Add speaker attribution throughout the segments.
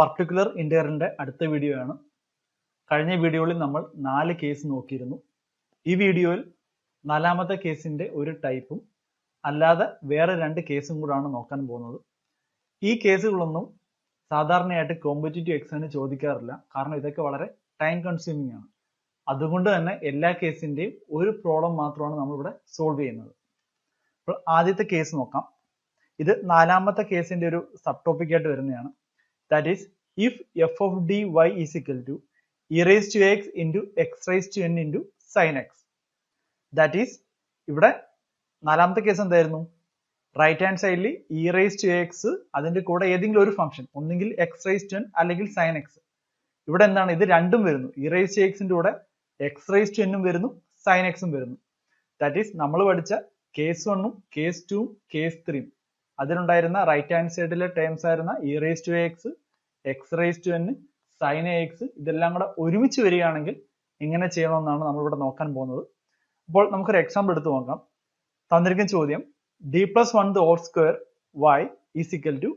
Speaker 1: Particular ഇന്റഗ്രലിന്റെ അടുത്ത video ആണ്. കഴിഞ്ഞ വീഡിയോയിൽ നമ്മൾ 4 കേസ് നോക്കിയിരുന്നു. ഈ വീഡിയോയിൽ നാലാമത്തെ കേസിന്റെ ഒരു ടൈപ്പും അല്ലാതെ വേറെ 2 കേസും കൂടാണ് നോക്കാൻ പോകുന്നത്. ഈ കേസുകളൊന്നും സാധാരണയായിട്ട് കോമ്പറ്റീറ്റീവ് എക്സാമിന് ചോദിക്കാറില്ല, കാരണം ഇതൊക്കെ വളരെ ടൈം കൺസ്യൂമിംഗ് ആണ്. അതുകൊണ്ട് തന്നെ എല്ലാ കേസിന്റെയും ഒരു പ്രോബ്ലം മാത്രമാണ് നമ്മൾ ഇവിടെ സോൾവ് ചെയ്യുന്നത്. അപ്പോൾ ആദ്യത്തെ കേസ് നോക്കാം. ഇത് നാലാമത്തെ കേസിന്റെ ഒരു സബ് ടോപ്പിക് ആയിട്ട് വരുന്നതാണ്. That is, if f of dy is equal to e raised to x into x raised to n into sin x. That is, ഇവിടെ നാലാമത്തെ കേസ് എന്തായിരുന്നു? റൈറ്റ് ഹാൻഡ് സൈഡിൽ ഇ റേസ് ടു എക്സ്, അതിന്റെ കൂടെ ഏതെങ്കിലും ഒരു ഫംഗ്ഷൻ, ഒന്നെങ്കിൽ X raise to N അല്ലെങ്കിൽ സൈൻ എക്സ്. ഇവിടെ എന്താണ്? ഇത് രണ്ടും വരുന്നു. ഇ റേസ് ടു എക്സിന്റെ കൂടെ എക്സ് റേസ് ടു എന്നും വരുന്നു, സൈൻ എക്സും വരുന്നു. ദാറ്റ് ഈസ് നമ്മൾ പഠിച്ച കേസ് 1ഉം കേസ് 2ഉം കേസ് 3ഉം അതിലുണ്ടായിരുന്ന റൈറ്റ് ഹാൻഡ് സൈഡിലെ ടേംസ് ആയിരുന്ന e raise to x, x raise to n, sine x, ഇതെല്ലാം കൂടെ ഒരുമിച്ച് വരികയാണെങ്കിൽ എങ്ങനെ ചെയ്യണമെന്നാണ് നമ്മൾ ഇവിടെ നോക്കാൻ പോകുന്നത്. അപ്പോൾ നമുക്കൊരു എക്സാമ്പിൾ എടുത്ത് നോക്കാം. തന്നിരിക്കുന്ന ചോദ്യം, d plus 1 the whole square y is equal to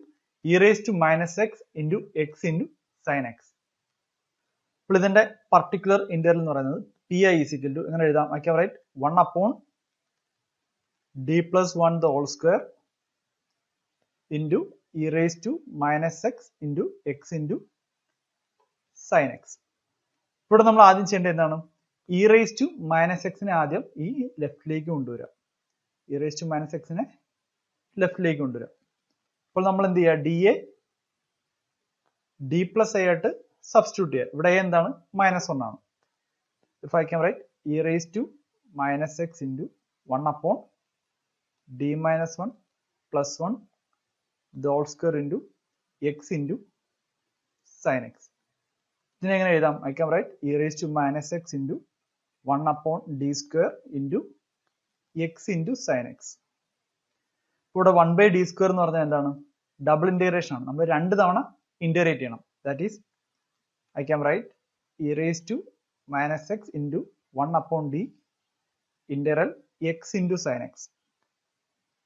Speaker 1: e raised to minus x into x into sin x. അപ്പോൾ ഇതിന്റെ പർട്ടിക്കുലർ ഇന്റഗ്രൽ എന്ന് പറയുന്നത് pi is equal to എങ്ങനെ എഴുതാം? I can write 1 upon d plus 1 the whole square into e raised to minus x into x into sin x. ഇവിടെ നമ്മൾ ആദ്യം ചെയ്യേണ്ടത് എന്താണ്? e raised to minus x നെ ആദ്യം ഈ ലെഫ്റ്റിലേക്ക് കൊണ്ടുവരാം. e raised to minus x നെ ലെഫ്റ്റിലേക്ക് കൊണ്ടുവരാം. അപ്പോൾ നമ്മൾ എന്ത് ചെയ്യുക? d a d plus a ആയിട്ട് സബ്സ്റ്റിറ്റ്യൂട്ട് ചെയ്യുക. ഇവിടെ a എന്താണ്? -1 ആണ്. If I can write e raised to minus x into 1 upon d minus 1 plus 1 the whole square into x into sin x. ഇതിനെ എങ്ങനെ എഴുതാം? I can write e raised to minus x into 1 upon d square into x into sin x. ഇവിടെ 1 by d square എന്ന് പറഞ്ഞാൽ എന്താണ്? Double integration ആണ്. നമ്മൾ 2 തവണ ഇന്റഗ്രേറ്റ് ചെയ്യണം. That is I can write e raised to minus x into 1 upon d integral x into sin x.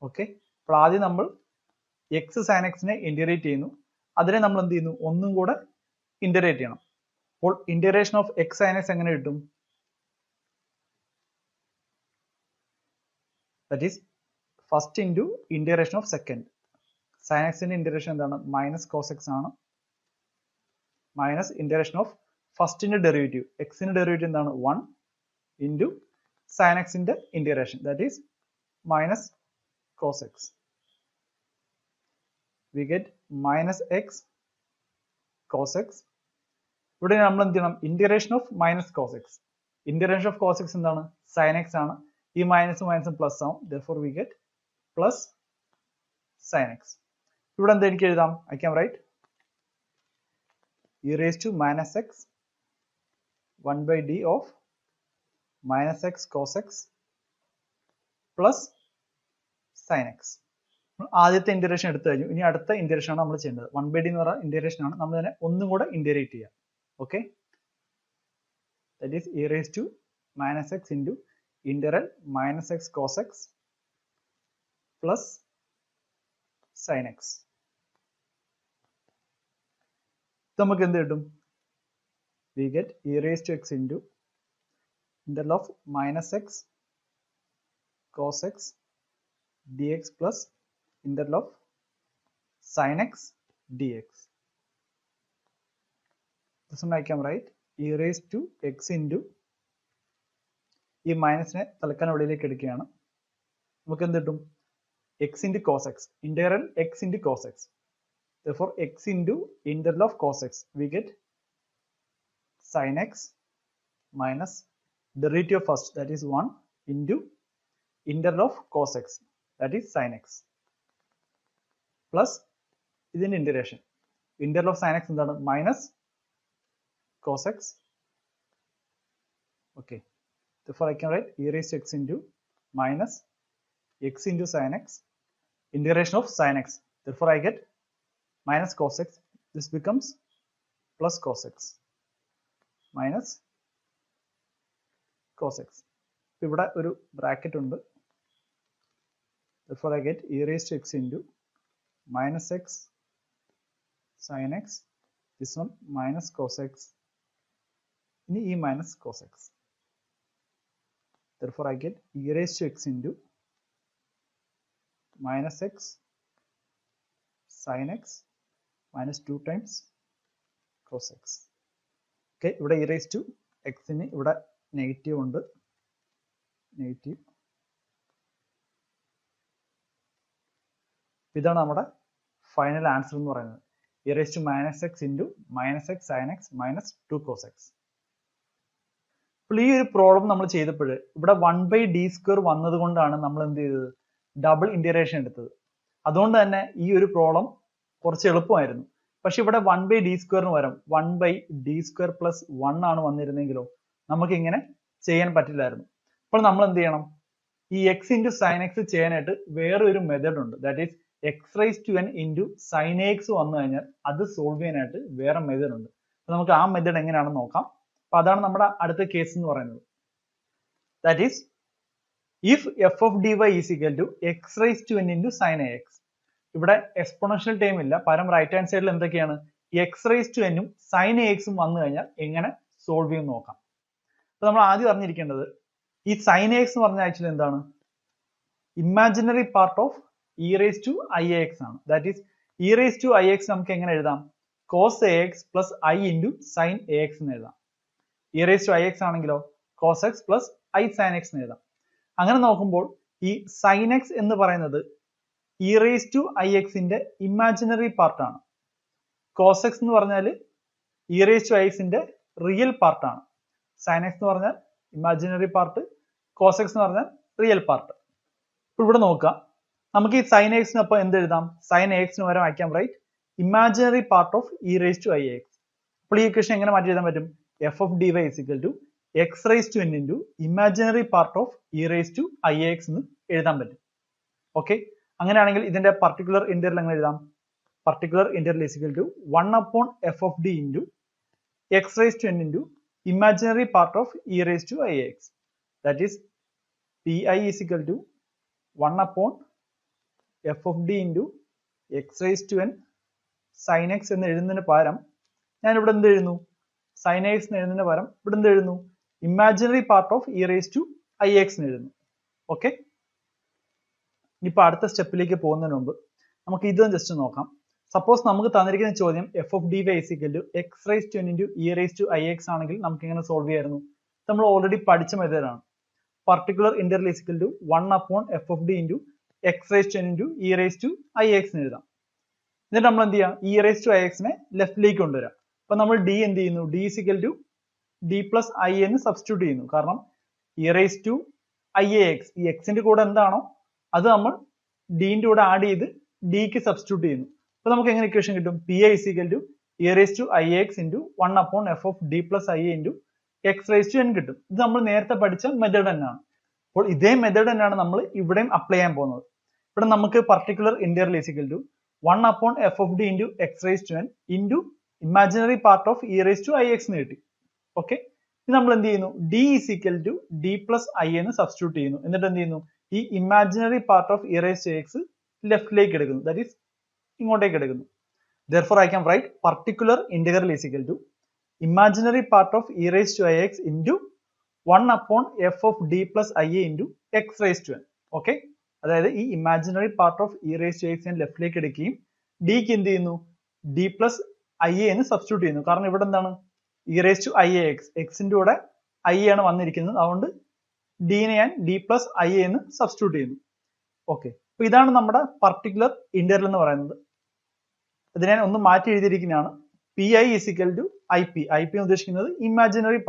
Speaker 1: Okay, അപ്പോൾ ആദ്യം നമ്മൾ എക്സ് സൈൻ എക്സിനെ ഇന്റഗ്രേറ്റ് ചെയ്യുന്നു. അതിനെ നമ്മൾ എന്ത് ചെയ്യുന്നു? ഒന്നും കൂടെ ഇന്റഗ്രേറ്റ് ചെയ്യണം. അപ്പോൾ integration of X sine X എങ്ങനെ കിട്ടും? That is first into integration of second. Sine എക്സിന്റെ ഇന്റഗ്രേഷൻ എന്താണ്? മൈനസ് കോസ് എക്സ് ആണ്. മൈനസ് ഇന്റഗ്രേഷൻ ഓഫ് ഫസ്റ്റിന്റെ ഡെറിവേറ്റീവ്, എക്സിന്റെ ഡെറിവേറ്റീവ് എന്താണ്? 1 ഇൻറ്റു സൈൻ എക്സിന്റെ integration, that is minus cos X. We get minus x cos x. ഇവിടെ നമ്മൾ എന്ത് ചെയ്യണം? Integration of minus cos X. Integration of cos X എന്താണ്? സൈൻ എക്സ് ആണ്. ഈ മൈനസും മൈനസും പ്ലസ് ആവും. therefore we get plus sine X. ഇവിടെ എന്താ എനിക്ക് എഴുതാം? I can write e raised to minus x 1 by d of minus x cos x plus sin x. ആദ്യത്തെ ഇന്റഗ്രേഷൻ എടുത്തു കഴിഞ്ഞു. ഇനി അടുത്ത ഇന്റഗ്രേഷൻ ആണ് നമ്മൾ ചെയ്യേണ്ടത്. 1 by d എന്ന് പറയുന്ന ഇന്റഗ്രേഷൻ ആണ്. നമ്മൾ ഇതിനെ ഒന്നും കൂടെ ഇന്റഗ്രേറ്റ് ചെയ്യാം. Okay, that is e raised to minus x into integral minus x cos x plus sin x. നമുക്ക് എന്ത് കിട്ടും? we get e raised to x into integral of minus x cos x dx plus integral of sin x dx. This one I can write e raised to x into ഈ മൈനസിനെ തൽക്കാലം ഇവിടേക്ക് എടുക്കുകയാണ്. നമുക്ക് എന്ത് കിട്ടും? x into cos x, integral x into cos x. Therefore x into integral of cos x, we get sin x minus derivative of first, that is 1 into integral of cos x, that is sin x, plus ഇതിന്റെ integration. Integral of sine x എന്താണ്? Minus cos x. Okay, therefore I can write e raised to x into minus x into sin x, integration of sin x. Therefore I get minus cos x. This becomes plus cos x minus cos x. ഇവിടെ ഒരു bracket ഉണ്ട്. Therefore I get e raised to x into minus x sin x this one minus cos x, ഇനി ഈ minus cos x. Therefore I get e raised to x into minus x sin x minus 2 times cos x. Okay, ഇവിടെ e raised to x ന് ഇവിടെ negative ഉണ്ട്, negative. ഇതാണ് നമ്മുടെ final answer എന്ന് പറയുന്നത്, e raised to minus x into minus x sin x minus 2 cos x. അപ്പോൾ ഈ ഒരു പ്രോബ്ലം നമ്മൾ ചെയ്തപ്പോൾ ഇവിടെ 1/d² വന്നത് കൊണ്ടാണ് നമ്മൾ എന്ത് ചെയ്തത്, ഡബിൾ ഇന്റഗ്രേഷൻ എടുത്തത്. അതുകൊണ്ട് തന്നെ ഈ ഒരു പ്രോബ്ലം കുറച്ച് എളുപ്പമായിരുന്നു. പക്ഷെ ഇവിടെ 1/d² പകരം 1/d² plus 1 ആണ് വന്നിരുന്നെങ്കിലോ നമുക്ക് ഇങ്ങനെ ചെയ്യാൻ പറ്റില്ലായിരുന്നു. അപ്പോൾ നമ്മൾ എന്ത് ചെയ്യണം, ഈ x into sin x ചെയ്യാനായിട്ട് വേറെ ഒരു മെത്തേഡ് ഉണ്ട്, that is x raised to n into sin x വന്നു കഴിഞ്ഞാൽ അത് സോൾവ് ചെയ്യാനായിട്ട് വേറെ മെത്തേഡ് ഉണ്ട്. അപ്പോൾ നമുക്ക് ആ മെത്തേഡ് എങ്ങനെയാണെന്ന് നോക്കാം. അപ്പോൾ അതാണ് നമ്മുടെ അടുത്ത കേസ് എന്ന് പറയുന്നത്. That is if f of dy is equal to x raised to n into sin ax. ഇവിടെ എക്സ്പോണൻഷ്യൽ ടൈം ഇല്ല, പകരം റൈറ്റ് ഹാൻഡ് സൈഡിൽ എന്തൊക്കെയാണ്, x raised to n ഉം sin ax ഉം വന്നു കഴിഞ്ഞാൽ എങ്ങനെ സോൾവ് ചെയ്യും നോക്കാം. അപ്പോൾ നമ്മൾ ആദ്യം അറിഞ്ഞിരിക്കേണ്ടത് ഈ sin ax എന്ന് പറഞ്ഞാൽ ആക്ച്വലി എന്താണ്, imaginary part of e raised to iax ആണ്. That is e raised to ix നമുക്ക് എങ്ങനെ എഴുതാം, cos ax plus i into sin ax എന്ന് എഴുതാം. e raised to ix ആണെങ്കിലോ cos x plus i sin x എന്ന് എഴുതാം. അങ്ങനെ നോക്കുമ്പോൾ ഈ sin x എന്ന് പറയുന്നത് e raised to ix ന്റെ ഇമാജിനറി പാർട്ട് ആണ്. cos x എന്ന് പറഞ്ഞാൽ e raised to ix ന്റെ റിയൽ പാർട്ട് ആണ്. sin x എന്ന് പറഞ്ഞാൽ ഇമാജിനറി പാർട്ട്, cos x എന്ന് പറഞ്ഞാൽ റിയൽ പാർട്ട്. ഇപ്പോൾ ഇവിടെ നോക്കാം, നമുക്ക് ഈ sin x നൊപ്പം എന്ത് എഴുതാം, sin ax ന് പകരം വയ്ക്കാം right imaginary part of e raised to ix. അപ്പോൾ ഈ ഇക്വേഷൻ എങ്ങനെ മാറ്റി എഴുതാൻ പറ്റും, f of dy is equal to x raised to n into imaginary part of e raised to ix എന്ന് എഴുതാൻ പറ്റും. ഓക്കെ, അങ്ങനെയാണെങ്കിൽ ഇതിന്റെ പർട്ടിക്കുലർ ഇന്റഗ്രൽ എങ്ങനെ എഴുതാം, particular integral is equal to 1 upon f of d into x raised to n into imaginary part of e raised to ix. That is pi is equal to 1 upon f of d into x raised to n sin x എന്ന് എഴുതുന്നതിന് പകരം ഞാൻ ഇവിടെ എന്ത് എഴുതുന്നു, sin x എന്ന് എഴുതുന്നതിന് പകരം ഇവിടെ എന്ത് എഴുതുന്നു, imaginary part of e raised to ix എന്ന് എഴുതുന്നു. ഓക്കെ, ഇനിയിപ്പോൾ അടുത്ത സ്റ്റെപ്പിലേക്ക് പോകുന്നതിന് മുമ്പ് നമുക്ക് ഇതൊന്ന് ജസ്റ്റ് നോക്കാം. സപ്പോസ് നമുക്ക് തന്നിരിക്കുന്ന ചോദ്യം f of dy is equal to x raised to n into e raised to ix ആണെങ്കിൽ നമുക്ക് എങ്ങനെ സോൾവ് ചെയ്യായിരുന്നു, നമ്മൾ ഓൾറെഡി പഠിച്ച മെത്തേഡാണ്. Particular integral is equal to 1 upon f of d into x raised to n into e raised to ix എന്ന് എഴുതാം. എന്നിട്ട് നമ്മൾ എന്ത് ചെയ്യാം, e raised to ix നെ ലെഫ്റ്റിലേക്ക് കൊണ്ടുവരാം. അപ്പൊ നമ്മൾ d എന്ത് ചെയ്യുന്നു, d is equal to d plus i എന്ന് സബ്സ്റ്റിറ്റ്യൂട്ട് ചെയ്യുന്നു. കാരണം e raised to iax, ഈ x ന്റെ കൂടെ എന്താണോ അത് നമ്മൾ d ന്റെ കൂടെ ആഡ് ചെയ്ത് d ക്ക് സബ്സ്റ്റിറ്റ്യൂട്ട് ചെയ്യുന്നു. അപ്പൊ നമുക്ക് എങ്ങനെ ഇക്വേഷൻ കിട്ടും, pi is equal to e raised to ix into 1 upon f of d plus i into x raised to n കിട്ടും. ഇത് നമ്മൾ നേരത്തെ പഠിച്ച മെത്തേഡ് തന്നെയാണ്. അപ്പോൾ ഇതേ മെത്തേഡ് തന്നെയാണ് നമ്മൾ ഇവിടെയും അപ്ലൈ ചെയ്യാൻ പോകുന്നത്. ഇവിടെ നമുക്ക് particular integral is equal to 1 upon f of d into x raised to n into imaginary part of e raised to ix എന്ന് കിട്ടി. ഓക്കെ, ഇത് നമ്മൾ എന്ത് ചെയ്യുന്നു, d is equal to d plus i എന്ന് സബ്സ്റ്റിറ്റ്യൂട്ട് ചെയ്യുന്നു. എന്നിട്ട് എന്ത് ചെയ്യുന്നു, ഈ imaginary part of e raised to x ലെഫ്റ്റിലേക്ക് എടുക്കുന്നു, ദാറ്റ് ഈസ് ഇങ്ങോട്ടേക്ക് എടുക്കുന്നു. Therefore I can write particular integral is equal to imaginary part of e raised to ix into 1 upon f of d plus i into x raised to n. Okay, അതായത് ഈ imaginary part of e raised to x ഞാൻ ലെഫ്റ്റിലേക്ക് എടുക്കുകയും d ക്ക് എന്ത് ചെയ്യുന്നു, d plus i എന്ന് substitute ചെയ്യുന്നു. കാരണം ഇവിടെ എന്താണ്, e raised to iax, x ന്റെ കൂടെ i ആണ് വന്നിരിക്കുന്നത്, അതുകൊണ്ട് d നെ ഞാൻ d plus i എന്ന് സബ്സ്റ്റിറ്റ്യൂട്ട് ചെയ്യുന്നു. ഓക്കെ, അപ്പൊ ഇതാണ് നമ്മുടെ പർട്ടിക്കുലർ ഇന്റഗ്രൽ എന്ന് പറയുന്നത്. ഇതിനെ ഒന്ന് മാറ്റി എഴുതിയിരിക്കുന്നതാണ്, pi is equal to ip. ip ഉദ്ദേശിക്കുന്നത് imaginary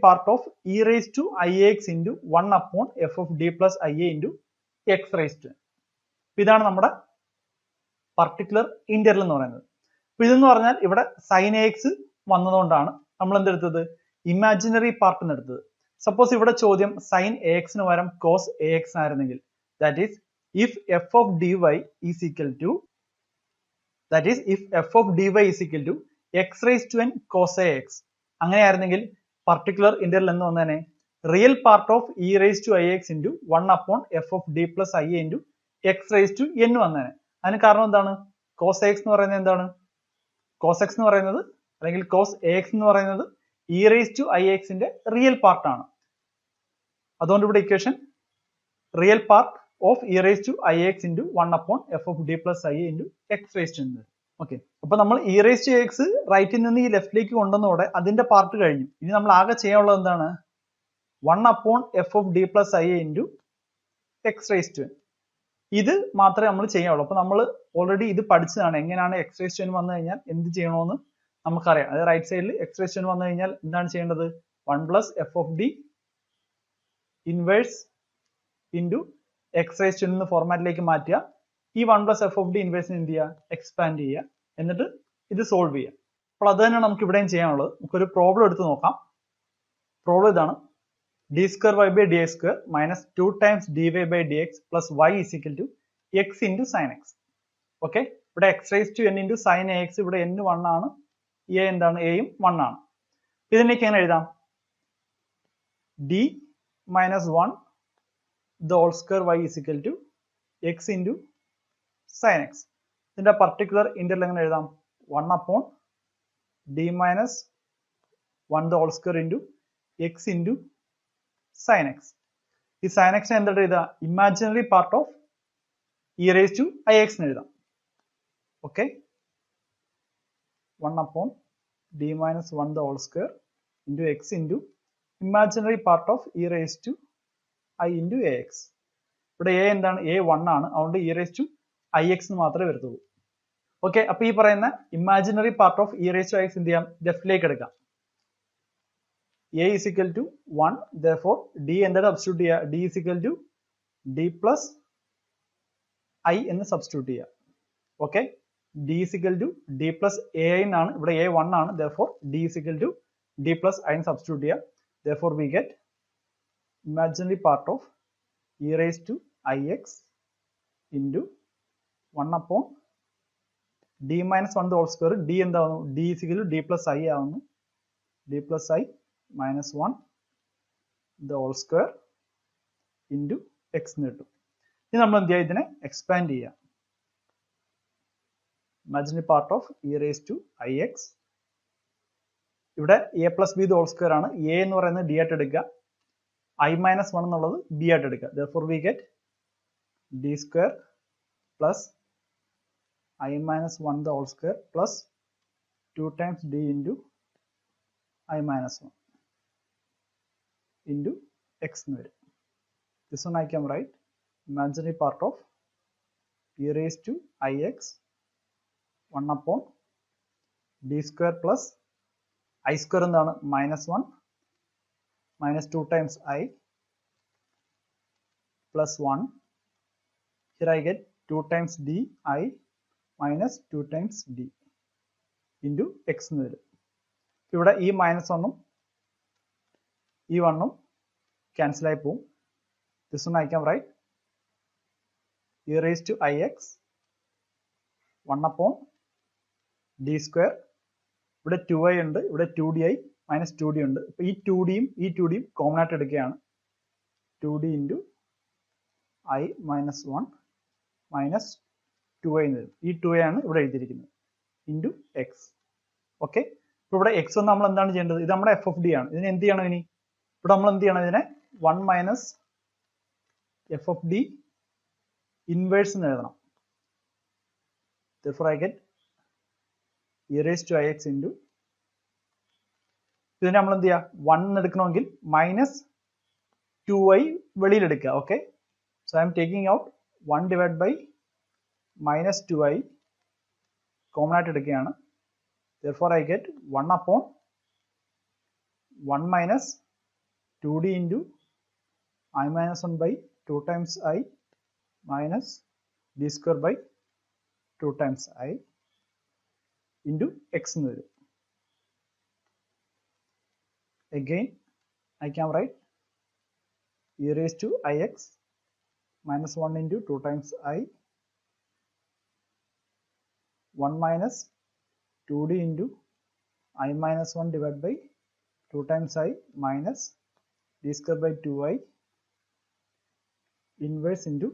Speaker 1: part of e raised to ix into 1 upon f of d plus i into x raised to n. ഇതാണ് നമ്മുടെ പർട്ടിക്കുലർ ഇന്റഗ്രൽ എന്ന് പറയുന്നത്. അപ്പൊ ഇതെന്ന് പറഞ്ഞാൽ ഇവിടെ sin ax വന്നതുകൊണ്ടാണ് നമ്മൾ എന്തെടുത്തത്, ഇമാജിനറി പാർട്ട് എന്ന് എടുത്തത്. സപ്പോസ് ഇവിടെ ചോദ്യം sin ax ന് പകരം cos ax ആയിരുന്നെങ്കിൽ, that is if f of dy is equal to x raised to n cos ax അങ്ങനെയായിരുന്നെങ്കിൽ പർട്ടിക്കുലർ ഇന്റഗ്രൽ എന്ന് വന്നേനെ real part of e raised to ix into 1 upon f of d plus i into x raised to n വന്നേനെ. അതിന് കാരണം എന്താണ്, cos ax എന്ന് പറയുന്നത് എന്താണ്, കോസ് എക്സ് എന്ന് പറയുന്നത് അല്ലെങ്കിൽ കോസ് എ എക്സ് എന്ന് പറയുന്നത് ഇ റേസ് ടു ഐ എക്സിന്റെ റിയൽ പാർട്ടാണ്. അതുകൊണ്ട് ഇവിടെ equation real part of E raise to I X into 1/f(d + i) into X raise to എന്ന്. ഓക്കെ, അപ്പൊ നമ്മൾ ഇ റേസ് ടു എക്സ് റൈറ്റിൽ നിന്ന് ഈ ലെഫ്റ്റിലേക്ക് കൊണ്ടുവന്നതോടെ അതിന്റെ പാർട്ട് കഴിഞ്ഞു. ഇനി നമ്മൾ ആകെ ചെയ്യാനുള്ളത് എന്താണ്? 1/f(d + i) into X raise to n. ഇത് മാത്രമേ നമ്മൾ ചെയ്യാവുള്ളൂ. അപ്പൊ നമ്മൾ ഓൾറെഡി ഇത് പഠിച്ചതാണ്, എങ്ങനെയാണ് എക്സ് റേസ് ടു n വന്നു കഴിഞ്ഞാൽ എന്ത് ചെയ്യണമെന്ന് നമുക്കറിയാം. അതായത് റൈറ്റ് സൈഡിൽ എക്സ് റേസ് ടു n വന്നു കഴിഞ്ഞാൽ എന്താണ് ചെയ്യേണ്ടത്? 1+f(d) inverse into X raise to n എന്ന ഫോർമാറ്റിലേക്ക് മാറ്റുക. ഈ 1+f(d) ഇൻവേഴ്സിന് എന്ത് ചെയ്യുക? എക്സ്പാൻഡ് ചെയ്യുക. എന്നിട്ട് ഇത് സോൾവ് ചെയ്യുക. അപ്പോൾ അത് തന്നെയാണ് നമുക്ക് ഇവിടെയും ചെയ്യാനുള്ളത്. നമുക്കൊരു പ്രോബ്ലം എടുത്ത് നോക്കാം. പ്രോബ്ലം ഇതാണ്: d²y/dx² minus 2 times dy/dx plus y is equal to x into sin x. Okay, ഇവിടെ x raised to n into sin ax, ഇവിടെ n 1 ആണ്, a എന്താണ്? a യും 1 ആണ്. ഇതിനേക്ക് എങ്ങനെ എഴുതാം? d minus 1 the whole square y is equal to x into sin x. ഇതിന്റെ particular interval എങ്ങനെ എഴുതാം? 1/d minus 1 the whole square into x into sin x. ഈ sin x എന്തായിട്ട് എഴുതാം? Imaginary part of E raise to I X എന്ന് എഴുതാം. Okay, 1/d minus 1 the whole square into x into imaginary part of E raise to I into A X. ഇവിടെ a എന്താണ്? a 1 ആണ്, അതുകൊണ്ട് ഇ raise to I X എന്ന് മാത്രമേ വരത്തുള്ളൂ. ഓക്കെ, അപ്പൊ ഈ പറയുന്ന imaginary part of E raise to I X എന്ത് ചെയ്യാം? ലെഫ്റ്റിലേക്ക് എടുക്കാം. a is equal to 1, therefore d എന്താണ് സബ്സ്റ്റിറ്റ്യൂട്ട് ചെയ്യുക? d is equal to d plus i എന്ന് സബ്സ്റ്റിറ്റ്യൂട്ട് ചെയ്യുക. Okay, d is equal to d plus a എന്നാണ്, ഇവിടെ a 1 ആണ്, therefore d is equal to d plus i എന്ന് substitute ചെയ്യുക. therefore we get imaginary part of e raised to ix into 1/d minus 1 the whole square. d എന്താവുന്നു? d is equal to d plus i ആവുന്നു. d plus i minus 1 the whole square into x എന്ന് കിട്ടും. ഇനി നമ്മൾ എന്ത് ചെയ്യുക? ഇതിനെ expand ചെയ്യുക. Imaginary part of E raise to I X, ഇവിടെ a plus b the whole square ആണ്. a എന്ന് പറയുന്നത് d ആയിട്ട് എടുക്കുക, i minus 1 എന്നുള്ളത് b ആയിട്ട് എടുക്കുക. therefore we get d square plus i minus 1 the whole square plus 2 times d into i minus 1 into x എന്ന് വരും. this one I can write imaginary part of e raised to ix 1/d square plus i square എന്താണ്? minus 1 minus 2 times i plus 1. Here I get 2 times d I minus 2 times d into x എന്ന് വരും. ഇവിടെ ഈ minus 1 ഉം ഈ 1 ഉം cancel ആയി പോവും. this one I can write e raised to ix 1/d square, ഇവിടെ 2i ഉണ്ട്, ഇവിടെ 2di minus 2d ഉണ്ട്. അപ്പോൾ ഈ 2dയും ഈ 2dയും കോമൺ ആയിട്ട് എടുക്കുകയാണ്. 2d into i minus 1 minus 2i എന്ന് വരും. ഈ 2i ആണ് ഇവിടെ എഴുതിയിരിക്കുന്നത് into x. ഓക്കെ, ഇപ്പോൾ ഇവിടെ x ഒന്ന് നമ്മൾ എന്താണ് ചെയ്യേണ്ടത്? ഇത് നമ്മുടെ f of d ആണ്. ഇതിന് എന്ത് ചെയ്യണം? ഇനി ഇവിടെ നമ്മൾ എന്ത് ചെയ്യണം? ഇതിനെ 1 minus f of d inverse എന്ന് എഴുതണം. therefore I get e raised to ix into, ഇതിനെ നമ്മൾ എന്ത് ചെയ്യുക? 1 എടുക്കണമെങ്കിൽ minus 2i വെളിയിൽ എടുക്കുക. Okay, so I am taking out 1 divided by minus 2i common ആയിട്ട് എടുക്കുകയാണ്. therefore I get 1/1 minus 2d into I minus 1 by 2 times I minus d square by 2 times I into x എന്ന് വരും. Again I can write e raised to ix minus 1 into 2 times I 1 minus 2d into I minus 1 divided by 2 times I minus d square by 2i inverse into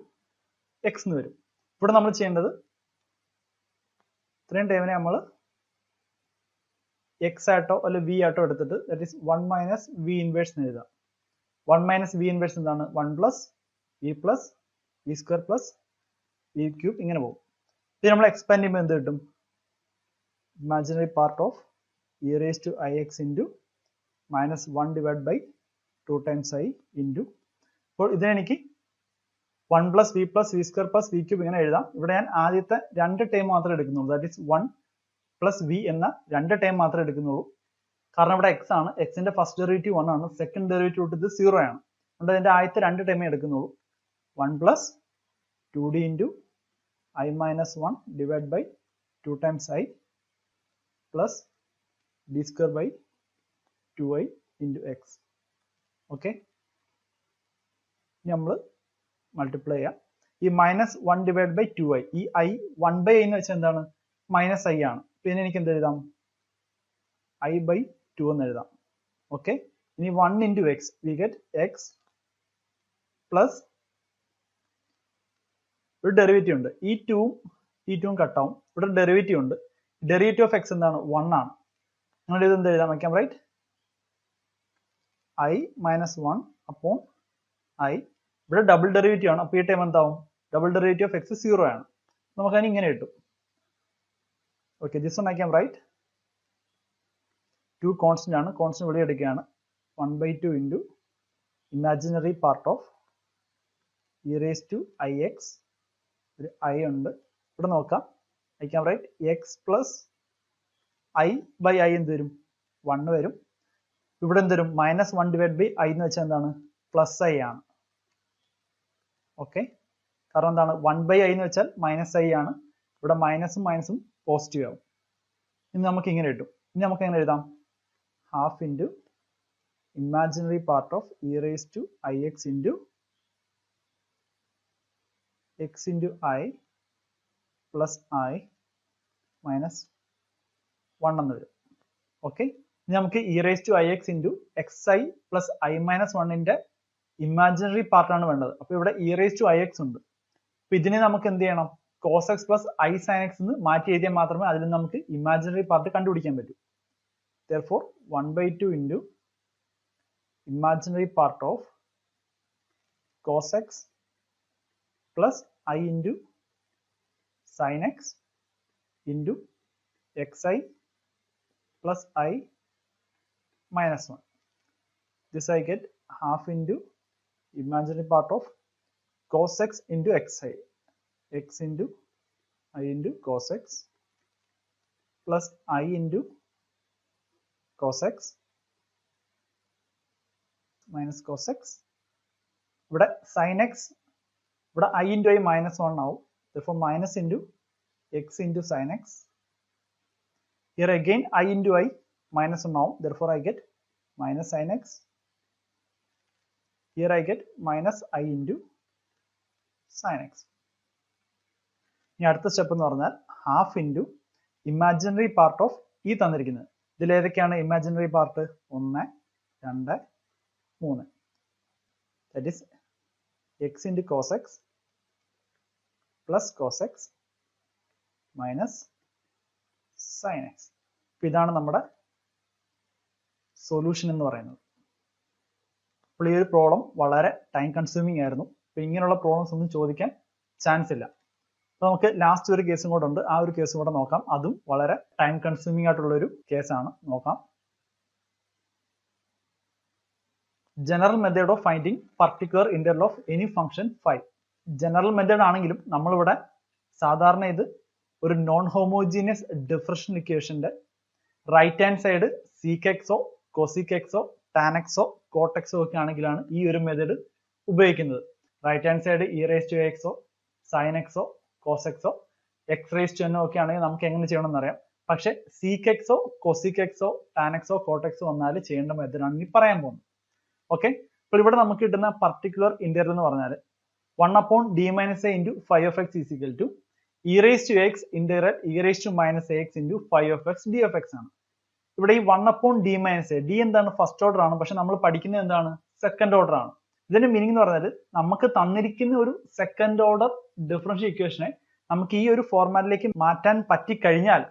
Speaker 1: x എന്ന് വരും. ഇവിടെ നമ്മൾ ചെയ്യേണ്ടത് ഇത്രയും ടൈമിനെ നമ്മൾ X ആയിട്ടോ അല്ലെ വി ആയിട്ടോ എടുത്തിട്ട് that is 1 minus V inverse എന്ന് എഴുതാം. 1 മൈനസ് വി ഇൻവേഴ്സ് എന്താണ്? 1 plus V square plus V cube ഇങ്ങനെ പോകും. ഇത് നമ്മൾ എക്സ്പാൻഡ് ചെയ്യുമ്പോൾ എന്ത് കിട്ടും? Imaginary part of E raise to I X into minus 1 divide by 2 times I into, അപ്പോൾ ഇതിനെനിക്ക് 1 plus V square plus V cube ഇങ്ങനെ എഴുതാം. ഇവിടെ ഞാൻ ആദ്യത്തെ 2 ടൈം മാത്രമേ എടുക്കുന്നുള്ളൂ. ദാറ്റ് ഈസ് 1 പ്ലസ് വി എന്ന 2 ടൈം മാത്രമേ എടുക്കുന്നുള്ളൂ. കാരണം ഇവിടെ എക്സ് ആണ്, എക്സിന്റെ ഫസ്റ്റ് ഡെറിവേറ്റീവ് 1 ആണ്, സെക്കൻഡ് ഡെറിവേറ്റീവ് ഇത് 0 ആണ്. അതുകൊണ്ട് അതിന്റെ ആദ്യത്തെ 2 ടൈമേ എടുക്കുന്നുള്ളൂ. 1 plus 2d into I minus 1 divide by 2 times I plus D square by 2i into X. Okay, ഇനി നമ്മൾ മൾട്ടിപ്ലൈ ചെയ്യാം. ഈ മൈനസ് 1 ഡിവൈഡ് ബൈ 2i, ഈ i 1/i എന്ന് വെച്ചാൽ എന്താണ്? മൈനസ് i ആണ്. പിന്നെ എനിക്ക് എന്ത് എഴുതാം? i ബൈ 2 എന്ന് എഴുതാം. ഓക്കെ, ഇനി 1 into X, we get X plus ഒരു ഡെറിവേറ്റീവ് ഉണ്ട്, ഈ 2ഉം കട്ടാവും. ഇവിടെ ഡെറിവേറ്റീവ് ഉണ്ട്, ഡെറിവേറ്റീവ് ഓഫ് എക്സ് എന്താണ്? 1 ആണ്. നിങ്ങൾ ഇത് എന്ത് എഴുതാൻ വയ്ക്കാം? Right, i minus 1 upon i. ഇവിടെ ഡബിൾ ഡെറിവേറ്റീവ് ആണ്, അപ്പോൾ ഈ ടൈം എന്താവും? ഡബിൾ ഡെറിവേറ്റീവ് ഓഫ് എക്സ് 0 ആണ്. നമുക്ക് അതിന് ഇങ്ങനെ കിട്ടും. Okay, this one I can write 2 constant ആണ്, കോൺസ്റ്റന്റ് വെളിയെ എടുക്കുകയാണ്. 1/2 into imaginary part of E raise to I X, ഒരു ഐ ഉണ്ട്. ഇവിടെ നോക്കാം, I can write X plus I by I എന്ത് വരും? 1 വരും. ഇവിടെ എന്ത് വരും? മൈനസ് 1 ഡിവൈഡ് ബൈ ഐ എന്ന് വെച്ചാൽ എന്താണ്? പ്ലസ് ഐ ആണ്. ഓക്കെ, കാരണം എന്താണ്? 1/i എന്ന് വെച്ചാൽ മൈനസ് ഐ ആണ്. ഇവിടെ മൈനസും മൈനസും പോസിറ്റീവ് ആവും. ഇനി നമുക്ക് ഇങ്ങനെ കിട്ടും. ഇനി നമുക്ക് എങ്ങനെ എഴുതാം? Half into imaginary part of E raise to I X into x into i plus i minus 1 എന്ന് വരും. ഓക്കെ, ഇനി നമുക്ക് e raise to I X into x i plus i minus 1ന്റെ ഇമാജിനറി പാർട്ടാണ് വേണ്ടത്. അപ്പൊ ഇവിടെ e raise to I x ഉണ്ട്. അപ്പൊ ഇതിനെ നമുക്ക് എന്ത് ചെയ്യണം? Cos X plus i sine x എന്ന് മാറ്റി എഴുതിയാൽ മാത്രമേ അതിൽ നമുക്ക് ഇമാജിനറി പാർട്ട് കണ്ടുപിടിക്കാൻ പറ്റൂ. therefore 1/2 into imaginary part of cos x plus I into sin x into xi plus I minus 1. This I get half into imaginary part of cos x into xi, x into I into cos x plus I into cos x minus cos x. ഇവിടെ sin x, ഇവിടെ I into I minus 1 ആവും. Therefore minus into x into sin x. Here again I into I minus 1 ആവും. Therefore I get minus sin x. Here I get minus I into sin x. ഇനി അടുത്ത step എന്ന് പറഞ്ഞാൽ half into imaginary part of ഈ തന്നിരിക്കുന്നത്. ഇതിൽ ഏതൊക്കെയാണ് imaginary part? 1, 2, 3. That is X into cos X plus cos X minus sine X. അപ്പോൾ ഇതാണ് നമ്മുടെ സൊല്യൂഷൻ എന്ന് പറയുന്നത്. അപ്പോൾ ഈ ഒരു പ്രോബ്ലം വളരെ ടൈം കൺസ്യൂമിങ് ആയിരുന്നു. അപ്പോൾ ഇങ്ങനെയുള്ള പ്രോബ്ലംസ് ഒന്നും ചോദിക്കാൻ ചാൻസ് ഇല്ല. അപ്പോൾ നമുക്ക് ലാസ്റ്റ് ഒരു കേസും കൂടെ ഉണ്ട്, ആ ഒരു കേസും കൂടെ നോക്കാം. അതും വളരെ ടൈം കൺസ്യൂമിംഗ് ആയിട്ടുള്ള ഒരു കേസാണ്. നോക്കാം. General method of finding particular interval of any function 5. General method ആണെങ്കിലും നമ്മളിവിടെ സാധാരണ ഇത് ഒരു നോൺ ഹോമോജീനിയസ് ഡിഫറൻഷ്യൽ ഇക്വേഷന്റെ റൈറ്റ് ഹാൻഡ് സൈഡ് സീക്ക് എക്സോ കൊസീക്ക് എക്സോ ടാൻ എക്സോ കോട്ട് എക്സോ ഒക്കെ ആണെങ്കിലാണ് ഈ ഒരു മെത്തേഡ് ഉപയോഗിക്കുന്നത്. Right hand side E raise to എക്സോ സൈൻ എക്സോ കോസ് എക്സോ എക്സ് റേസ് ടു എന്നോ ഒക്കെ ആണെങ്കിൽ നമുക്ക് എങ്ങനെ ചെയ്യണമെന്ന് അറിയാം. പക്ഷെ സീക്ക് എക്സോ കൊസീക്ക് എക്സോ ടാൻ എക്സോ കോട്ട് എക്സോ വന്നാൽ ചെയ്യേണ്ട മെത്തേഡാണ് ഈ പറയാൻ പോകുന്നത്. ഓക്കെ, അപ്പോൾ ഇവിടെ നമുക്ക് കിട്ടുന്ന പർട്ടിക്കുലർ ഇന്റർവൽ എന്ന് പറഞ്ഞാൽ 1/d - a into 5 of x is equal to e raised to x integral e raised to minus ax into 5 of x d of x ആണ്. ഇവിടെ ഈ 1/d - a, d എന്താണ്? ഫസ്റ്റ് ഓർഡർ ആണ്. പക്ഷെ നമ്മൾ പഠിക്കുന്നത് എന്താണ്? സെക്കൻഡ് ഓർഡർ ആണ്. ഇതിന്റെ മീനിങ് എന്ന് പറഞ്ഞാൽ നമുക്ക് തന്നിരിക്കുന്ന ഒരു സെക്കൻഡ് ഓർഡർ ഡിഫറൻഷ്യൽ ഇക്വേഷനെ നമുക്ക് ഈ ഒരു ഫോർമാറ്റിലേക്ക് മാറ്റാൻ പറ്റിക്കഴിഞ്ഞാൽ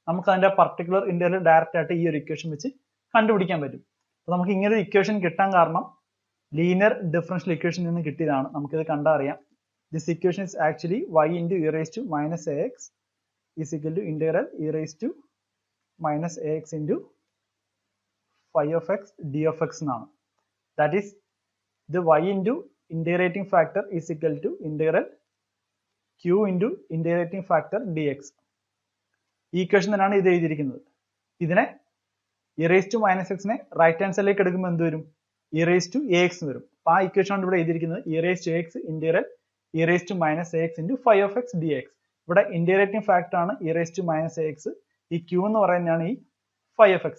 Speaker 1: നമുക്ക് അതിന്റെ പർട്ടിക്കുലർ ഇന്റഗ്രൽ ഡയറക്റ്റ് ആയിട്ട് ഈ ഒരു ഇക്വേഷൻ വെച്ച് കണ്ടുപിടിക്കാൻ പറ്റും. അപ്പോൾ നമുക്ക് ഇങ്ങനെ ഒരു ഇക്വേഷൻ കിട്ടാൻ കാരണം ലീനിയർ ഡിഫറൻഷ്യൽ ഇക്വേഷൻ നിന്ന് കിട്ടിയതാണ്. നമുക്കിത് കണ്ടറിയാം. This equation is actually y into e raised to minus ax is equal to integral e raised to minus ax into phi of x d of x എന്നാണ്. That is the y into integrating factor is equal to integral q into integrating factor dx. ഈ equation തന്നെയാണ് ഇത് എഴുതിയിരിക്കുന്നത്. ഇതിനെ e raised to minus x നെ right hand സൈഡിലേക്ക് എടുക്കുമ്പോൾ എന്ത് വരും? e raised to ax വരും. അപ്പോൾ ആ ഇക്വേഷൻ ആണ് ഇവിടെ എഴുതിയിരിക്കുന്നത് e raised to x integral e raised to minus ax into phi of x dx. ഇവിടെ ഇന്റഗ്രേറ്റിംഗ് ഫാക്ടർ ആണ് e raised to minus ax. ഈ q എന്ന് പറയുന്നതാണ് ഈ phi of x.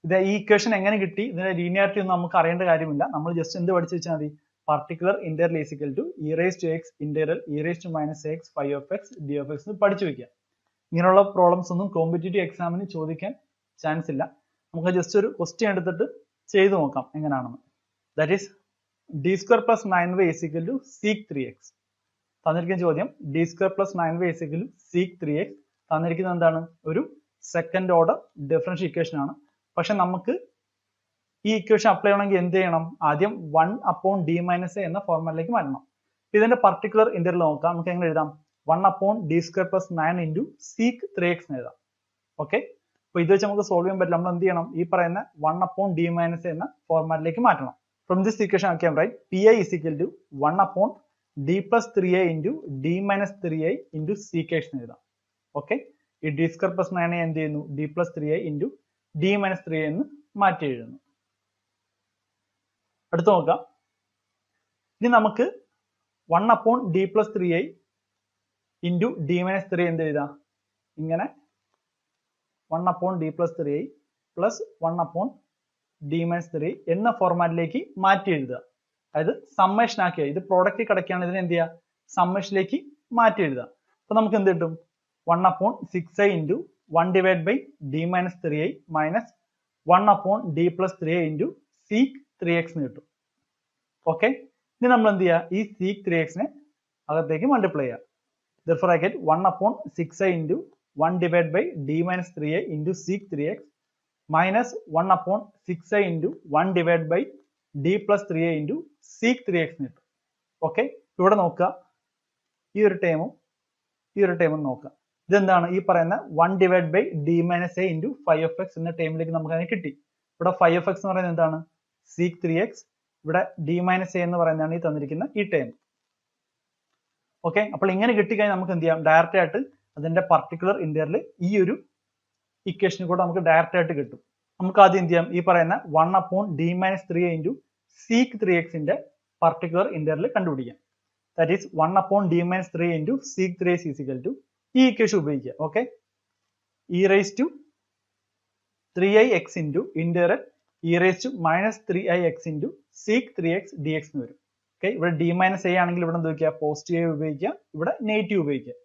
Speaker 1: ഇത് ഈ ഇക്വേഷൻ എങ്ങനെ കിട്ടി? ഇതിന്റെ ലീനിയാരിറ്റി ഒന്നും നമുക്ക് അറിയേണ്ട കാര്യമില്ല. നമ്മൾ ജസ്റ്റ് എന്ത് പഠിച്ചു വെച്ചാൽ മതി? Particular integral is equal to e raised to x integral e raised to minus ax phi of x d of x പഠിച്ചു വെക്കുക. ഇങ്ങനെയുള്ള പ്രോബ്ലംസ് ഒന്നും കോമ്പറ്റേറ്റീവ് എക്സാമിന് ചോദിക്കാൻ ചാൻസ് ഇല്ല. നമുക്ക് ജസ്റ്റ് ഒരു ക്വസ്റ്റ്യൻ എടുത്തിട്ട് ചെയ്തു നോക്കാം എങ്ങനെയാണെന്ന്. That is d square plus 9y is equal to sec 3x. തന്നിരിക്കുന്ന ചോദ്യം d square plus 9y is equal to sec 3x. തന്നിരിക്കുന്നത് എന്താണ്? ഒരു സെക്കൻഡ് ഓർഡർ ഡിഫറൻഷ്യൽ ഇക്വേഷൻ ആണ്. പക്ഷെ നമുക്ക് ഈ ഇക്വേഷൻ അപ്ലൈ ചെയ്യണമെങ്കിൽ എന്ത് ചെയ്യണം? ആദ്യം 1 upon d minus a എന്ന ഫോർമാറ്റിലേക്ക് മാറ്റണം. ഇതിന്റെ പർട്ടിക്കുലർ ഇന്റഗ്രൽ നോക്കാം. നമുക്ക് എങ്ങനെ എഴുതാം? 1 upon d square plus 9 into sec 3x എന്ന് എഴുതാം. ഓക്കെ, അപ്പൊ ഇത് വെച്ച് നമുക്ക് സോൾവ് ചെയ്യാൻ പറ്റില്ല. നമ്മൾ എന്ത് ചെയ്യണം? ഈ പറയുന്ന 1 upon d minus a എന്ന ഫോർമാറ്റിലേക്ക് മാറ്റണം. From this equation I can write pi is equal to 1 upon d plus 3a into d minus 3a into sec x എന്ന് എഴുതാം. ഓക്കെ, ഈ d square plus 9 എന്ത് ചെയ്യുന്നു? d plus 3a into d minus 3a എന്ന് മാറ്റി എഴുതുന്നു. അടുത്ത് നോക്കാം. ഇനി നമുക്ക് 1 upon d plus 3a into d minus 3 എന്ത് എഴുതാം? ഇങ്ങനെ 1 upon d plus 3a plus 1 upon d minus 3 എന്ന ഫോർമാറ്റിലേക്ക് മാറ്റി എഴുതുക. അതായത് സമ്മേഷൻ ആക്കിയ ഇത് പ്രോഡക്റ്റ് കിടക്കുകയാണ്. ഇതിനെ എന്ത് ചെയ്യുക? സമ്മേഷനിലേക്ക് മാറ്റി എഴുതുക. അപ്പൊ നമുക്ക് എന്ത് കിട്ടും? 1 upon 6i into 1 divided by d minus 3i minus 1 upon d plus 3a into sec 3x എന്ന് കിട്ടും. ഓക്കെ, ഇനി നമ്മൾ എന്ത് ചെയ്യുക? ഈ sec 3x നെ അകത്തേക്ക് മൾട്ടിപ്ലൈ ചെയ്യുക. Therefore I get 1 upon 6i into 1 divided by d minus 3a into sec 3x minus 1 upon 6i into 1 divided by d plus 3a into sec 3x എന്ന് കിട്ടും. ഓക്കെ, ഇവിടെ നോക്കുക. ഈ ഒരു ടേമും നോക്കുക. ഇതെന്താണ്? ഈ പറയുന്ന 1 divided by d minus a into phi of x എന്ന ടേമിലേക്ക് നമുക്ക് അതിനെ കിട്ടി. ഇവിടെ phi of x എന്ന് പറയുന്നത് എന്താണ്? sec 3x. ഇവിടെ d minus a എന്ന് പറയുന്നതാണ് ഈ തന്നിരിക്കുന്ന ഈ ടേം. ഓക്കെ, അപ്പോൾ ഇങ്ങനെ കിട്ടിക്കഴിഞ്ഞാൽ നമുക്ക് എന്ത് ചെയ്യാം? ഡയറക്റ്റ് ആയിട്ട് അതിന്റെ പർട്ടിക്കുലർ ഇന്റഗ്രൽ ഈ ഒരു ഇക്വേഷനിൽ കൂടെ നമുക്ക് ഡയറക്റ്റ് ആയിട്ട് കിട്ടും. നമുക്ക് ആദ്യം എന്ത് ചെയ്യാം? ഈ പറയുന്ന 1 upon d minus 3a into sec 3x ന്റെ പർട്ടിക്കുലർ ഇന്റഗ്രൽ കണ്ടുപിടിക്കാം. That is 1 upon d minus 3a into sec 3x is equal to ഈ ഇക്വേഷൻ ഉപയോഗിക്കുക. Okay, e raised to 3ix into integral e raised to minus 3ix into sec 3x dx എന്ന് വരും. Okay, ഇവിടെ d minus a ആണെങ്കിൽ ഇവിടെ എന്ത് ഉപയോഗിക്കുക? Positive ഉപയോഗിക്കുക, ഇവിടെ നെഗറ്റീവ് ഉപയോഗിക്കുക.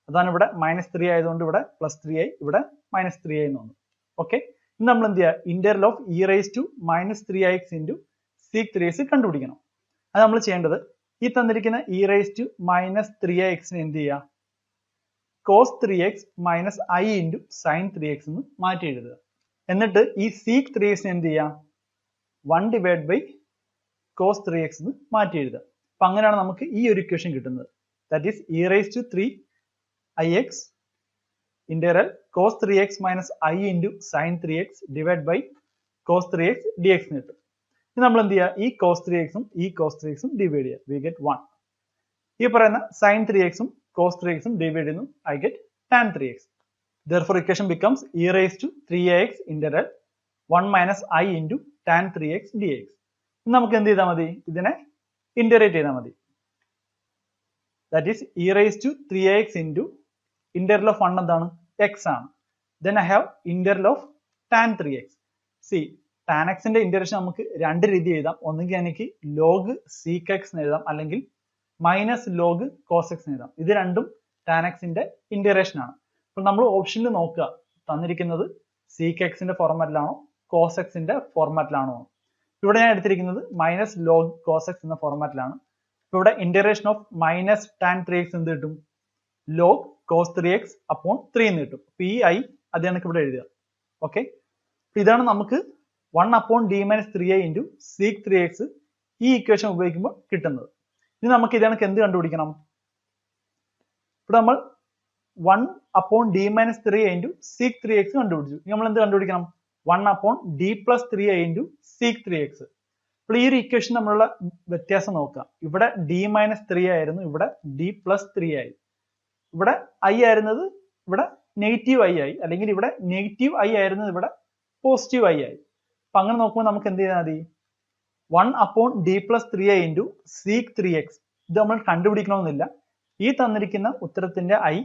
Speaker 1: അതാണ് ഇവിടെ മൈനസ് 3 ആയതുകൊണ്ട് ഇവിടെ പ്ലസ് 3i, ഇവിടെ മൈനസ് 3i എന്ന് വന്നു. ഓക്കെ, ഇനി നമ്മൾ എന്ത് ചെയ്യുക? Integral of e raised to minus 3ix into sec 3x കണ്ടുപിടിക്കണം. അത് നമ്മൾ ചെയ്യേണ്ടത് ഈ തന്നിരിക്കുന്ന e raised to minus 3ix നെ എന്ത് ചെയ്യുക? cos 3x minus i into sin 3x എന്ന് മാറ്റി എഴുതുക. എന്നിട്ട് ഈ sec 3x നെ എന്ത് ചെയ്യുക? 1 divided by cos 3x എന്ന് മാറ്റി എഴുതുക. അപ്പൊ അങ്ങനെയാണ് നമുക്ക് ഈ ഒരു ഇക്വേഷൻ കിട്ടുന്നത്. That is e raised to 3ix integral cos 3x minus i into sin 3x divided by cos 3x dx എന്ന് കിട്ടും. ഇനി നമ്മൾ എന്ത് ചെയ്യുക? ഈ cos 3x ഉം ഈ cos 3x ഉം ഡിവൈഡ് ചെയ്യുക. We get 1. ഈ പറയുന്ന sin 3x ഉം cos 3x ഉം ഡിവൈഡ് ചെയ്യുന്നു. I get tan 3x. Therefore equation becomes e raised to 3ix integral 1 minus i into tan 3x dx. ഇനി നമുക്ക് എന്ത് ചെയ്താൽ മതി? ഇതിനെ ഇന്റഗ്രേറ്റ് ചെയ്താൽ മതി. That is e raised to 3ix into integral of 1 എന്താണ്? x ആണ്. Then I have integral of tan 3x. See, tan x ന്റെ ഇന്റഗ്രേഷൻ നമുക്ക് രണ്ട് രീതി എഴുതാം. ഒന്നുകിൽ എനിക്ക് log sec x എന്ന് എഴുതാം, അല്ലെങ്കിൽ മൈനസ് ലോഗ് cos x എന്ന് എഴുതാം. ഇത് രണ്ടും tan x ന്റെ ഇന്റഗ്രേഷൻ ആണ്. അപ്പോൾ നമ്മൾ ഓപ്ഷനിൽ നോക്കുക, തന്നിരിക്കുന്നത് sec x ന്റെ ഫോർമാറ്റിലാണോ cos x ന്റെ ഫോർമാറ്റിലാണോ. ഇവിടെ ഞാൻ എടുത്തിരിക്കുന്നത് മൈനസ് ലോഗ് cos x എന്ന ഫോർമാറ്റിലാണ്. ഇവിടെ integration of minus tan 3x എന്ത് കിട്ടും? log cos 3x upon 3 എന്ന് കിട്ടും. Pi അത് എനിക്ക് ഇവിടെ എഴുതുക. ഓക്കെ, ഇതാണ് നമുക്ക് 1/d-3i into sec 3x ഈ ഇക്വേഷൻ ഉപയോഗിക്കുമ്പോൾ കിട്ടുന്നത്. ഇനി നമുക്ക് ഇതാണ് എന്ത് കണ്ടുപിടിക്കണം? ഇവിടെ നമ്മൾ 1/d-3i into sec 3x കണ്ടുപിടിച്ചു. ഇനി നമ്മൾ എന്ത് കണ്ടുപിടിക്കണം? 1/d+3i into sec 3x. അപ്പോൾ ഈ ഒരു ഇക്വേഷൻ നമ്മളുള്ള വ്യത്യാസം നോക്കുക. ഇവിടെ d-3 ആയിരുന്നു, ഇവിടെ d+3 ആയി. ഇവിടെ i ആയിരുന്നത് ഇവിടെ നെഗറ്റീവ് i ആയി, അല്ലെങ്കിൽ ഇവിടെ നെഗറ്റീവ് i ആയിരുന്നത് ഇവിടെ പോസിറ്റീവ് i ആയി. അപ്പൊ അങ്ങനെ നോക്കുമ്പോൾ നമുക്ക് എന്ത് ചെയ്താൽ മതി? 1/d+3i into sec 3x. ഇത് നമ്മൾ കണ്ടുപിടിക്കണമെന്നില്ല. ഈ തന്നിരിക്കുന്ന ഉത്തരത്തിന്റെ i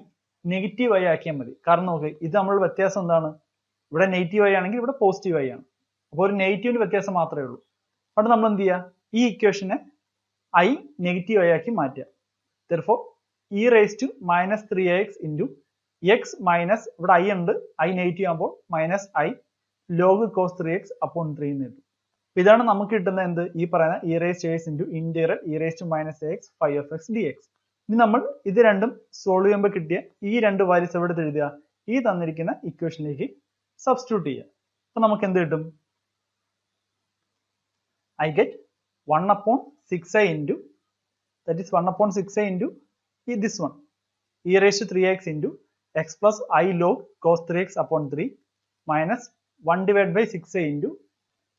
Speaker 1: നെഗറ്റീവ് i ആക്കിയാൽ മതി. കാരണം നോക്ക്, ഇത് നമ്മളുടെ വ്യത്യാസം എന്താണ്? ഇവിടെ നെഗറ്റീവ് i ആണെങ്കിൽ ഇവിടെ പോസിറ്റീവ് i ആണ്. അപ്പോൾ ഒരു നെഗറ്റീവിന്റെ വ്യത്യാസം മാത്രമേ ഉള്ളൂ. അവിടെ നമ്മൾ എന്ത് ചെയ്യുക? ഈ ഇക്വേഷനെ i നെഗറ്റീവ് i ആക്കി മാറ്റുക. therefore e raised to -3x into x minus ഇവിടെ i ഉണ്ട്, i നെഗറ്റീവ് ആകുമ്പോൾ -i log cos 3x upon 3 എന്ന് കിട്ടും. ഇതാണ് നമുക്ക് കിട്ടുന്ന എന്ത്? ഈ പറയുന്ന e raised to x into integral e raised to -ax phi of x dx. ഇനി നമ്മൾ ഇത് രണ്ടും സോൾവ് ചെയ്യുമ്പോൾ കിട്ടിയ ഈ രണ്ട് വാല്യൂസ് എവിടെ എഴുതുക? ഈ തന്നിരിക്കുന്ന ഇക്വേഷനിലേക്ക് സബ്സ്റ്റിറ്റ്യൂട്ട് ചെയ്യുക. അപ്പൊ നമുക്ക് എന്ത് കിട്ടും? I get 1/6i into, that is 1/6i into this one, e raised to 3x into x plus I log cos 3x upon 3 minus 1/6i into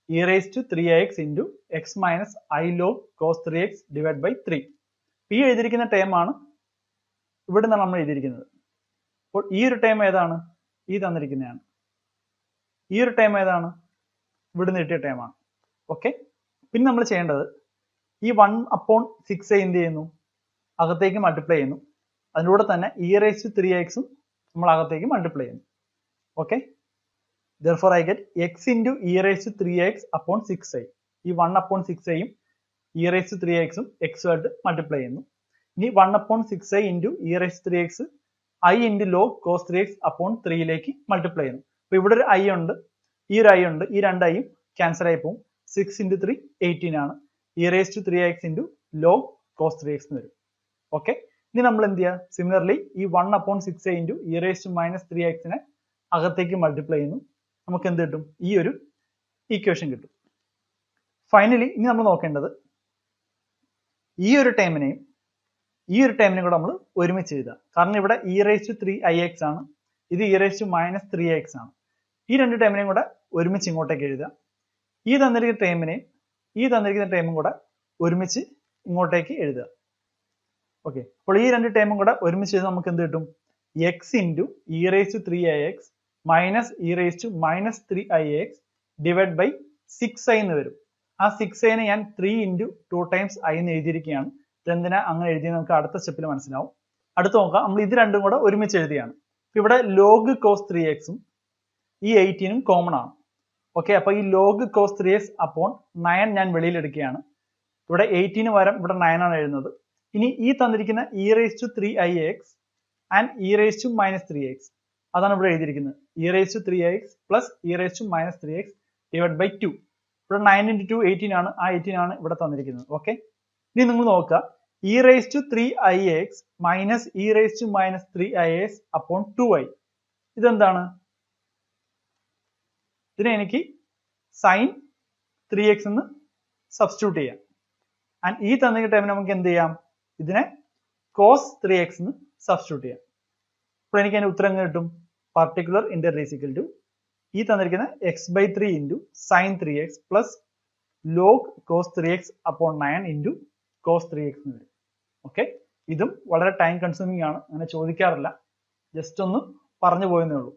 Speaker 1: e raised to 3x into x minus I log cos 3x divided by 3. ഈ എഴുതിയിരിക്കുന്ന term ആണ് ഇവിടെ നിന്ന് നമ്മൾ എഴുതിയിരിക്കുന്നത്. അപ്പോൾ ഈ ഒരു ടേം ഏതാണ്? ഈ തന്നിരിക്കുന്നതാണ്. ഈ ഒരു ടേം ഏതാണ്? ഇവിടുന്ന് കിട്ടിയ ടേം ആണ്. ഓക്കെ, പിന്നെ നമ്മൾ ചെയ്യേണ്ടത് ഈ 1/6i എന്ത് ചെയ്യുന്നു? അകത്തേക്ക് മൾട്ടിപ്ലൈ ചെയ്യുന്നു. അതിലൂടെ തന്നെ e raised to 3x നമ്മൾ അകത്തേക്ക് മൾട്ടിപ്ലൈ ചെയ്യുന്നു. Okay, therefore I get x into e raised to 3x upon 6i. ഈ 1/6i യും e raised to 3x x ആയിട്ട് മൾട്ടിപ്ലൈ ചെയ്യുന്നു. ഇനി 1/6i into e raised to 3x i into log cos 3x upon 3 lake multiply ചെയ്യുന്നു. അപ്പൊ ഇവിടെ ഒരു i ഉണ്ട്, ഈ ഒരു i ഉണ്ട്, ഈ രണ്ട് iയും ക്യാൻസൽ ആയി പോകും. 6 into 3 18 ആണ്. e raised to 3x into log cos 3x എന്ന് വരും. ഓക്കെ, ഇനി നമ്മൾ എന്ത് ചെയ്യുക? സിമിലർലി ഈ 1/6i into e raised to -3x നെ അകത്തേക്ക് മൾട്ടിപ്ലൈ ചെയ്യുന്നു. നമുക്ക് എന്ത് കിട്ടും? ഈ ഒരു ഇക്വേഷൻ കിട്ടും. ഫൈനലി ഇനി നമ്മൾ നോക്കേണ്ടത് ഈ ഒരു ടേമിനെയും കൂടെ നമ്മൾ ഒരുമിച്ച് എഴുതുക. കാരണം ഇവിടെ e raised to 3ix ആണ്, ഇത് e raised to -3x ആണ്. ഈ രണ്ട് ടേമിനെയും കൂടെ ഒരുമിച്ച് ഇങ്ങോട്ടേക്ക് എഴുതുക. ഈ തന്നിരിക്കുന്ന ടേമും കൂടെ ഒരുമിച്ച് ഇങ്ങോട്ടേക്ക് എഴുതുക. ഓക്കെ, അപ്പോൾ ഈ രണ്ട് ടേമും കൂടെ ഒരുമിച്ച് എഴുതുമ്പോൾ നമുക്ക് എന്ത് കിട്ടും? x into e raised to 3ix minus e raised to -3ix divided by 6i എന്ന് വരും. ആ 6i നെ ഞാൻ 3 into 2 times i എന്ന് എഴുതിയിരിക്കുകയാണ്. ഇതെന്തിനാ അങ്ങനെ എഴുതിയത് നമുക്ക് അടുത്ത സ്റ്റെപ്പിൽ മനസ്സിലാവും. അടുത്ത് നോക്കാം, നമ്മൾ ഇത് രണ്ടും കൂടെ ഒരുമിച്ച് എഴുതിയാണ്. ഇവിടെ log cos 3x ഈ 18 കോമൺ ആണ്. ഓക്കെ, അപ്പൊ ഈ log cos 3x upon 9 ഞാൻ വെളിയിൽ എടുക്കുകയാണ്. ഇവിടെ 18 പകരം ഇവിടെ 9 ആണ് എഴുതുന്നത്. ഇനി ഈ തന്നിരിക്കുന്ന e raised to 3ix and e raised to -3x അതാണ് ഇവിടെ എഴുതിയിരിക്കുന്നത്. e raised to 3ix plus e raised to -3x divided by 2. ഇവിടെ 9 into 2 18 ആണ്, ആ 18 ആണ് ഇവിടെ തന്നിരിക്കുന്നത്. ഓക്കെ, ഇനി നിങ്ങൾ നോക്കുക, e raised to 3ix minus e raised to -3ix upon 2i. ഇതെന്താണ്? ഇതിനെ എനിക്ക് sin 3x എന്ന് സബ്സ്റ്റിറ്റ്യൂട്ട് ചെയ്യാം. ആൻഡ് ഈ തന്നിരിക്കുന്ന ടൈമിൽ നമുക്ക് എന്ത് ചെയ്യാം? ഇതിനെ cos 3x എന്ന് സബ്സ്റ്റിറ്റ്യൂട്ട് ചെയ്യാം. അപ്പോൾ എനിക്ക് അതിന്റെ ഉത്തരം കിട്ടും. particular integral is equal to ഈ തന്നിരിക്കുന്ന x/3 into sin 3x plus log cos 3x upon 9 into cos 3x എന്ന് വരും. ഓക്കെ, ഇതും വളരെ ടൈം കൺസ്യൂമിംഗ് ആണ്, അങ്ങനെ ചോദിക്കാറില്ല, ജസ്റ്റ് ഒന്ന് പറഞ്ഞു പോയെന്നേ ഉള്ളൂ.